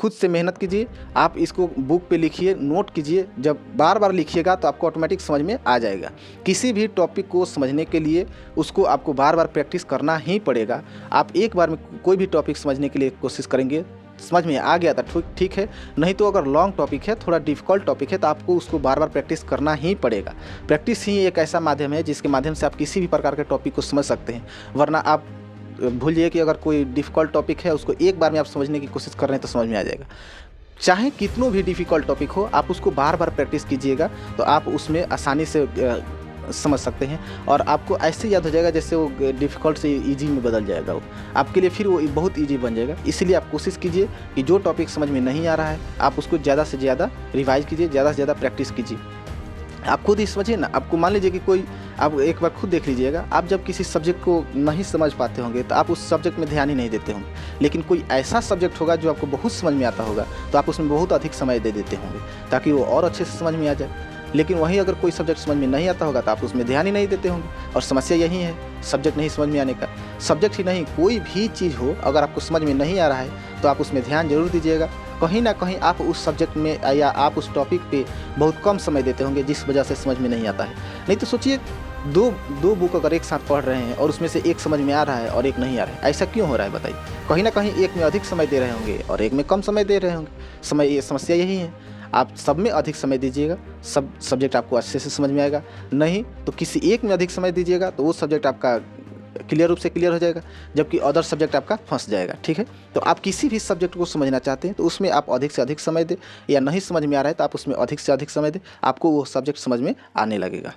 खुद से मेहनत कीजिए, आप इसको बुक पे लिखिए, नोट कीजिए। जब बार बार लिखिएगा तो आपको ऑटोमेटिक समझ में आ जाएगा। किसी भी टॉपिक को समझने के लिए उसको आपको बार बार प्रैक्टिस करना ही पड़ेगा। आप एक बार में कोई भी टॉपिक समझने के लिए कोशिश करेंगे, समझ में आ गया था ठीक है, नहीं तो अगर लॉन्ग टॉपिक है, थोड़ा डिफ़िकल्ट टॉपिक है, तो आपको उसको बार बार प्रैक्टिस करना ही पड़ेगा। प्रैक्टिस ही एक ऐसा माध्यम है जिसके माध्यम से आप किसी भी प्रकार के टॉपिक को समझ सकते हैं। वरना आप भूल जाइए कि अगर कोई डिफ़िकल्ट टॉपिक है, उसको एक बार में आप समझने की कोशिश कर रहे हैं तो समझ में आ जाएगा। चाहे कितनों भी डिफ़िकल्ट टॉपिक हो, आप उसको बार बार प्रैक्टिस कीजिएगा तो आप उसमें आसानी से समझ सकते हैं, और आपको ऐसे याद हो जाएगा जैसे वो डिफ़िकल्ट से ईजी में बदल जाएगा। वो आपके लिए फिर वो बहुत ईजी बन जाएगा। इसीलिए आप कोशिश कीजिए कि जो टॉपिक समझ में नहीं आ रहा है, आप उसको ज़्यादा से ज़्यादा रिवाइज़ कीजिए, ज़्यादा से ज़्यादा प्रैक्टिस कीजिए। आप खुद ही समझिए ना, आपको मान लीजिए कि कोई, आप एक बार खुद देख लीजिएगा, आप जब किसी सब्जेक्ट को नहीं समझ पाते होंगे तो आप उस सब्जेक्ट में ध्यान ही नहीं देते होंगे। लेकिन कोई ऐसा सब्जेक्ट होगा जो आपको बहुत समझ में आता होगा तो आप उसमें बहुत अधिक समय दे देते होंगे ताकि वो और अच्छे से समझ में आ जाए। लेकिन वहीं अगर कोई सब्जेक्ट समझ में नहीं आता होगा तो आप उसमें ध्यान ही नहीं देते होंगे, और समस्या यही है सब्जेक्ट नहीं समझ में आने का। सब्जेक्ट ही नहीं, कोई भी चीज़ हो, अगर आपको समझ में नहीं आ रहा है तो आप उसमें ध्यान जरूर दीजिएगा। कहीं ना कहीं आप उस सब्जेक्ट में या आप उस टॉपिक पे बहुत कम समय देते होंगे जिस वजह से समझ में नहीं आता है। नहीं तो सोचिए, दो बुक अगर एक साथ पढ़ रहे हैं और उसमें से एक समझ में आ रहा है और एक नहीं आ रहा है, ऐसा क्यों हो रहा है बताइए? कहीं ना कहीं एक में अधिक समय दे रहे होंगे और एक में कम समय दे रहे होंगे। समस्या यही है। आप सब में अधिक समय दीजिएगा, सब सब्जेक्ट आपको अच्छे से समझ में आएगा। नहीं तो किसी एक में अधिक समय दीजिएगा तो वो सब्जेक्ट आपका क्लियर रूप से क्लियर हो जाएगा, जबकि अदर सब्जेक्ट आपका फंस जाएगा। ठीक है, तो आप किसी भी सब्जेक्ट को समझना चाहते हैं तो उसमें आप अधिक से अधिक समय दें, या नहीं समझ में आ रहा है तो आप उसमें अधिक से अधिक समय दें, आपको वो सब्जेक्ट समझ में आने लगेगा।